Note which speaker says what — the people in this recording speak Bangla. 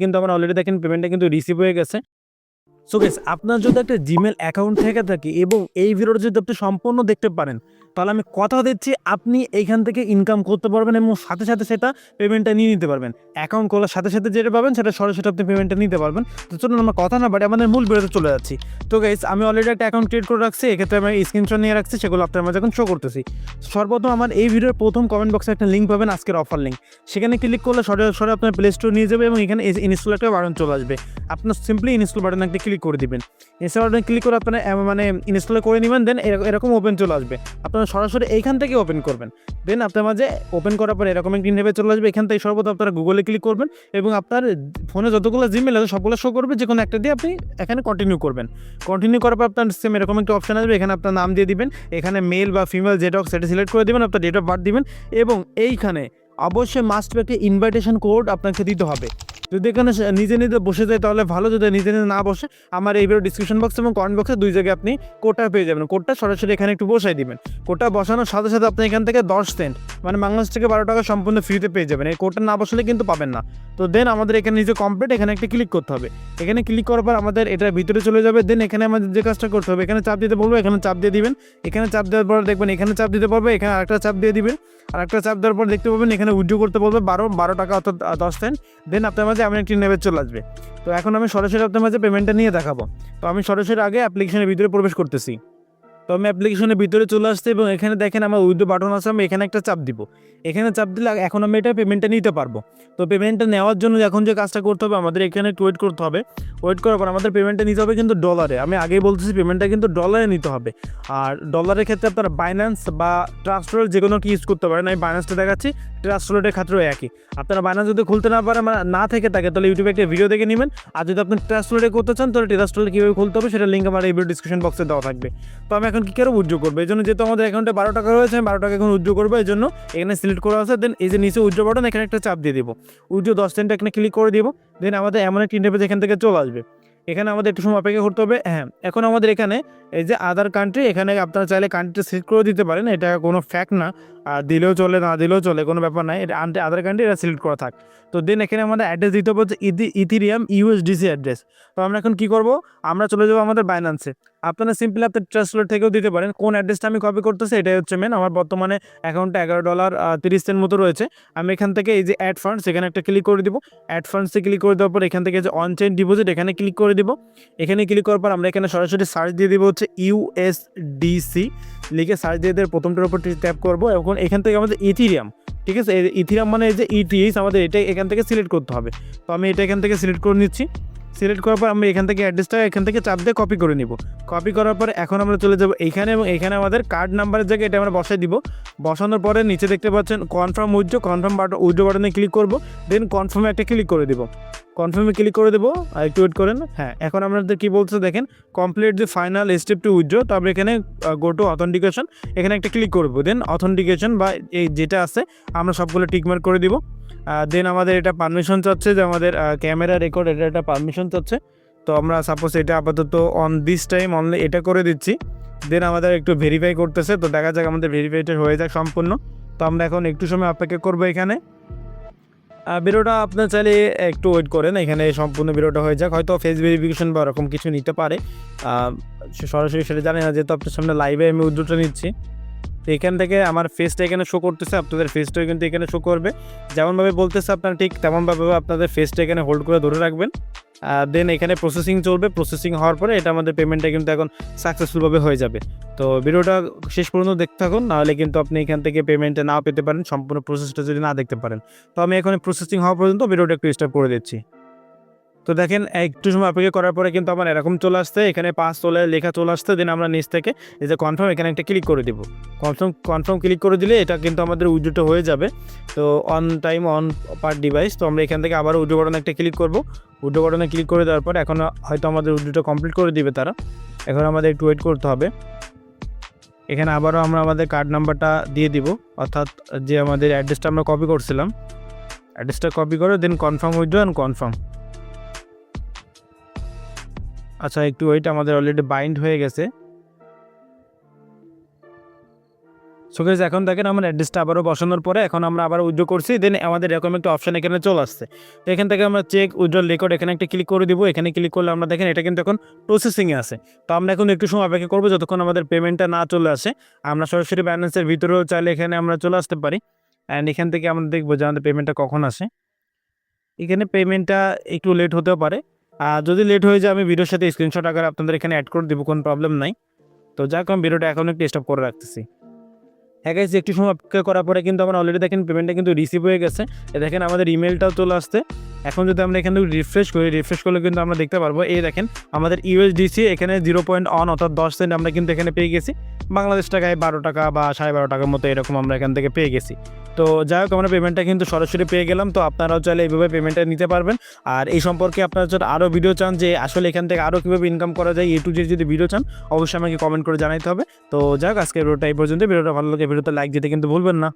Speaker 1: কিন্তু আমার অলরেডি দেখেন পেমেন্টটা কিন্তু রিসিভ হয়ে গেছে। সো গাইস, আপনার যদি একটা জিমেল অ্যাকাউন্ট থেকে থাকে এবং এই ভিডিওটা যদি আপনি সম্পূর্ণ দেখতে পারেন, তাহলে আমি কথা দিচ্ছি আপনি এইখান থেকে ইনকাম করতে পারবেন এবং সাথে সাথে সেটা পেমেন্টটা নিয়ে নিতে পারবেন। অ্যাকাউন্ট খোলার সাথে সাথে যেটা পাবেন সেটা সরাসরি আপনি পেমেন্টটা নিতে পারবেন। তো চলুন আমরা কথা না বাড়ি আমাদের মূল ভিডিওতে চলে যাচ্ছি। তো গাইস, আমি অলরেডি একটা অ্যাকাউন্ট ক্রিয়েট করে রাখছি, এক্ষেত্রে আমি স্ক্রিনশট নিয়ে রাখছি, সেগুলো আপনার মাঝে এখন শো করতেছি। সর্বপ্রথম আমার এই ভিডিওর প্রথম কমেন্ট বক্সে একটা লিঙ্ক পাবেন, আজকের অফার লিঙ্ক। সেখানে ক্লিক করলে সরাসরি আপনার প্লে স্টোর নিয়ে যাবে এবং এখানে ইনস্টল একটা বাটন চলে আসবে। আপনার সিম্পলি ইনস্টল বাটনে একটা ক্লিক করে দিবেন। ইনস্টল বাটনে ক্লিক করে আপনারা মানে ইনস্টল করে নেবেন, দেন এরকম ওপেন চলে আসবে। আপনারা সরাসরি এইখান থেকে ওপেন করবেন। দেন আপনার মাঝে ওপেন করার পরে এরকম একটি ইন্টারফেস চলে আসবে। এখান থেকে সর্বপ্রথম আপনারা গুগলে ক্লিক করবেন এবং আপনার ফোনে যতগুলো জিমেল আছে সবগুলো শো করবে, যে কোনো একটা দিয়ে আপনি এখানে কন্টিনিউ করবেন। কন্টিনিউ করার পর আপনার সেম এরকম একটা অপশন আসবে, এখানে আপনার নাম দিয়ে দিবেন, এখানে মেল বা ফিমেল যেটা হোক সেটা সিলেক্ট করে দিবেন, আপনার ডেট অফ বার্থ দিবেন এবং এইখানে অবশ্যই মাস্ট বি একটা ইনভাইটেশন কোড আপনাকে দিতে হবে। যদি এখানে নিজে নিজে বসে যায় তাহলে ভালো, যদি নিজে নিজে না বসে আমার এই ভিডিও ডিসক্রিপশন বক্স এবং কমেন্ট বক্সে দুই জায়গায় আপনি কোডটা পেয়ে যাবেন। কোডটা সরাসরি এখানে একটু বসাই দিবেন। কোডটা বসানোর সাথে সাথে আপনি এখান থেকে 10 সেন্ট মানে বাংলাদেশ থেকে 12 টাকা সম্পূর্ণ ফ্রিতে পেয়ে যাবেন। এই কোডটা না বসলে কিন্তু পাবেন না। তো দেন আমাদের এখানে নিজে কমপ্লিট, এখানে একটা ক্লিক করতে হবে। এখানে ক্লিক করার পর আমাদের এটার ভিতরে চলে যাবে। দেন এখানে আমাদের যে কাজটা করতে হবে, এখানে চাপ দিতে বলবো, এখানে চাপ দিয়ে দিবেন। এখানে চাপ দেওয়ার পর দেখবেন এখানে চাপ দিতে পারবে, এখানে আরেকটা চাপ দিয়ে দিবেন। আর একটা চাপ দেওয়ার পর দেখতে পাবেন এখানে উইথড্র করতে বলবে 12 টাকা অর্থাৎ 10 সেন্ট। দেন আপনার মাঝে এমন একটি নেবে চলে আসবে। তো এখন আমি সরাসরি আপনার মাঝে পেমেন্টটা নিয়ে দেখাবো। তো আমি সরাসরি আগে অ্যাপ্লিকেশনের ভিতরে প্রবেশ করতেছি। তো আমি অ্যাপ্লিকেশনের ভিতরে চলে আসছি এবং এখানে দেখেন আমার উইথড্র বাটন আছে, আমি এখানে একটা চাপ দিব। এখানে চাপ দিলে এখন আমি এটা পেমেন্টটা নিতে পারবো। তো পেমেন্টটা নেওয়ার জন্য এখন যে কাজটা করতে হবে, আমাদের এখানে একটু ওয়েট করতে হবে। ওয়েট করার পর আমাদের পেমেন্টটা নিতে হবে কিন্তু ডলারে। আমি আগেই বলতেছি পেমেন্টটা কিন্তু ডলারে নিতে হবে। আর ডলারের ক্ষেত্রে আপনারা বাইন্যান্স বা ট্রাস্ট ওয়ালেট যে কোনো কি ইউজ করতে পারেন। আমি বাইন্যান্সটা দেখাচ্ছি, ট্রাস্ট ওয়ালেটের ক্ষেত্রেও একই। আপনারা বাইন্যান্স যদি খুলতে না পারেন, না থেকে থাকে, তাহলে ইউটিউবে একটা ভিডিও দেখে নেবেন। আর যদি আপনি ট্রাস্ট ওয়ালেটে করতে চান তাহলে ট্রাস্ট ওয়ালেট কীভাবে খুলতে হবে সেটা লিঙ্ক আমার এই ভিডিও ডিসক্রিপশন বক্সে দেওয়া থাকবে। তো আমি এখন কী করে উইথড্র করবো, এই জন্য যেহেতু আমাদের অ্যাকাউন্টে 12 টাকা রয়েছে, আমি 12 টাকা এখন উইথড্র করবো। এই জন্য এখানে সিলেক্ট করা আছে। দেন এই যে নিচে উইথড্র বাটন, এখানে একটা চাপ দিয়ে দিব। উইথড্র 10 সেন্ট এখানে ক্লিক করে দিব। দেন আমাদের এমন একটা ইন্টারফেস এখান থেকে চলে আসবে। এখানে আমাদের একটু সময় অপেক্ষা করতে হবে। হ্যাঁ, এখন আমাদের এখানে এই যে আদার কান্ট্রি, এখানে আপনারা চাইলে কান্ট্রিটা সিলেক্ট করে দিতে পারেন, এটা কোনো ফ্যাক্ট না। আর দিলেও চলে, না দিলেও চলে, কোনো ব্যাপার নাই। এটা আদার কান্ট্রি, এটা সিলেক্ট করা থাক। তো দেন এখানে আমাদের অ্যাড্রেস দিতে হবে হচ্ছে ইথিরিয়াম ইউএসডিসি অ্যাড্রেস। তো আমরা এখন কী করবো, আমরা চলে যাবো আমাদের বাইন্যান্সে। আপনারা সিম্পলি আপনার ট্রাস্ট ওয়ালেট থেকেও দিতে পারেন। কোন অ্যাড্রেসটা আমি কপি করতেছি এটাই হচ্ছে মেন। আমার বর্তমানে অ্যাকাউন্টে $11.30 মতো রয়েছে। আমি এখান থেকে এই যে অ্যাড ফান্ডস, এখানে একটা ক্লিক করে দিব। অ্যাড ফান্ডসে ক্লিক করে দেওয়ার পর এখান থেকে যে অন চেইন ডিপোজিট, এখানে ক্লিক করে দিব। এখানে ক্লিক করার পর আমরা এখানে সরাসরি সার্চ দিয়ে দিব হচ্ছে ইউএসডিসি লিখে সার্চ দিয়ে প্রথমটার উপর ট্যাপ করবো। এখন এখান থেকে আমাদের ইথিরিয়াম, ঠিক আছে, ইথিরিয়াম মানে এই যে ইটিএইচ, আমাদের এটা এখান থেকে সিলেক্ট করতে হবে। তো আমি এটা এখান থেকে সিলেক্ট করে নিচ্ছি। সিলেক্ট করার পর আমি এখান থেকে অ্যাড্রেসটা এখান থেকে চাপ দিয়ে কপি করে নিব। কপি করার পর এখন আমরা চলে যাব এইখানে এবং এখানে আমাদের কার্ড নাম্বারের জায়গায় এটা আমরা বসাই দিব। বসানোর পরে নিচে দেখতে পাচ্ছেন কনফার্ম উইথড্র বাটনে ক্লিক করব। দেন কনফার্মে একটা ক্লিক করে দিব। কনফার্মে ক্লিক করে দেবো, আর একটু ওয়েট করেন। হ্যাঁ, এখন আপনাদের কী বলছে দেখেন, complete the final step two withdraw. তারপরে এখানে গো টু অথেন্টিকেশন, এখানে একটা ক্লিক করবো। দেন অথেন্টিকেশন বা এই যেটা আছে আমরা সবগুলো টিকমার্ক করে দিব। দেন আমাদের এটা পারমিশন চাচ্ছে, যে আমাদের ক্যামেরা রেকর্ড, এটা একটা পারমিশন চাচ্ছে। তো আমরা সাপোজ এটা আপাতত অন দিস টাইম অনলি এটা করে দিচ্ছি। দেন আমাদের একটু ভেরিফাই করতেছে, তো দেখা যাক আমাদের ভেরিফাইটা হয়ে যাক সম্পূর্ণ। তো আমরা এখন একটু সময় অপেক্ষা করবো এখানে। ভিডিওটা আপনার চাইলে একটু ওয়েট করেন, এখানে সম্পূর্ণ ভিডিওটা হয়ে যাক। হয়তো ফেস ভেরিফিকেশন বা এরকম কিছু নিতে পারে, সরাসরি সেটা জানি না, যেহেতু আপনার সামনে লাইভে আমি উইথড্রটা নিচ্ছি। তো এখান থেকে আমার ফেসটা এখানে শো করতেছে, আপনাদের ফেসটাও কিন্তু এখানে শো করবে। যেমনভাবে বলতেছে আপনারা ঠিক তেমনভাবে আপনাদের ফেসটা এখানে হোল্ড করে ধরে রাখবেন। দেন এখানে প্রসেসিং চলবে। প্রসেসিং হওয়ার পরে এটা আমাদের পেমেন্টটা কিন্তু এখন সাকসেসফুলভাবে হয়ে যাবে। তো ভিডিওটা শেষ পর্যন্ত দেখতে থাকুন, নাহলে কিন্তু আপনি এখান থেকে পেমেন্টটা নাও পেতে পারেন, সম্পূর্ণ প্রসেসটা যদি না দেখতে পারেন। তো আমি এখন প্রসেসিং হওয়া পর্যন্ত ভিডিওটা একটু স্টপ করে দিচ্ছি। তো দেখেন একটু সময় অপেক্ষা করার পরে কিন্তু আমার এরকম চলে আসছে, এখানে পাস লেখা চলে আসছে। দেন আমরা নিচ থেকে এই যে কনফার্ম, এখানে একটা ক্লিক করে দিব। কনফার্ম ক্লিক করে দিলে এটা কিন্তু আমাদের উইথড্রটা হয়ে যাবে। তো on time on per device. তো আমরা এখান থেকে আবার উইথড্র বাটনে একটা ক্লিক করব। উইথড্র বাটনে ক্লিক করে দেওয়ার পর এখন হয়তো আমাদের উইথড্রটা কমপ্লিট করে দিবে তারা। এখন আমাদের একটু ওয়েট করতে হবে। এখানে আবারও আমরা আমাদের কার্ড নাম্বারটা দিয়ে দিব, অর্থাৎ যে আমাদের অ্যাড্রেসটা আমরা কপি করছিলাম, অ্যাড্রেসটা কপি করে দেন কনফার্ম উইথড্র অ্যান্ড কনফার্ম। আচ্ছা, একটু ওয়েট, আমাদের অলরেডি বাইন্ড হয়ে গেছে। সো গাইস এখন দেখেন আমার অ্যাড্রেসটা আবারও বসানোর পরে এখন আমরা আবার উইথড্র করছি, দেন আমাদের এরকম একটা অপশন এখানে চলে আসছে। তো এখান থেকে আমরা চেক উইথড্রল রেকর্ড এখানে একটা ক্লিক করে দিব। এখানে ক্লিক করলে আমরা দেখেন এটা কিন্তু এখন প্রসেসিংয়ে আছে। তো আমরা এখন একটু সময় অপেক্ষা করবো যতক্ষণ আমাদের পেমেন্টটা না চলে আসে। আমরা সরাসরি ব্যালেন্সের ভিতরেও চাইলে এখানে আমরা চলে আসতে পারি, অ্যান্ড এখান থেকে আমরা দেখবো যে আমাদের পেমেন্টটা কখন আসে। এখানে পেমেন্টটা একটু লেট হতেও পারে, আর যদি লেট হয়ে যায় আমি ভিডিওর সাথে স্ক্রিনশট আকারে আপনাদের এখানে অ্যাড করে দেবো, কোনো প্রবলেম নাই। তো যাক আমি ভিডিওটা এখন একটু স্টপ করে রাখতেছি। হ্যাঁ গাইস, একটু সময় অপেক্ষা করার পরে কিন্তু আমরা অলরেডি দেখেন পেমেন্টটা কিন্তু রিসিভ হয়ে গেছে। দেখেন আমাদের ইমেলটাও চলে আসছে। এখন যদি আমরা এখানে রিফ্রেশ করলে কিন্তু আমরা দেখতে পারবো, এই দেখেন আমাদের ইউএসডিসি এখানে 0.1 অর্থাৎ 10 সেন্ট আমরা কিন্তু এখানে পেয়ে গেছি। বাংলাদেশ টাকায় 12 টাকা বা 12.5 টাকার মতো এরকম আমরা এখান থেকে পেয়ে গেছি। তো যাই হোক আমরা পেমেন্টটা কিন্তু সরাসরি পেয়ে গেলাম। তো আপনারাও চাইলে এইভাবে পেমেন্টটা নিতে পারবেন। আর এই সম্পর্কে আপনারা যদি আরও ভিডিও চান যে আসলে এখান থেকে আরও কীভাবে ইনকাম করা যায় A to Z যদি ভিডিও চান অবশ্যই আমাকে কমেন্ট করে জানাইতে হবে। তো যাই হোক আজকের ভিডিওটা এই পর্যন্ত। ভিডিওটা ভালো লাগে ভিডিওতে লাইক দিতে কিন্তু ভুলবেন না।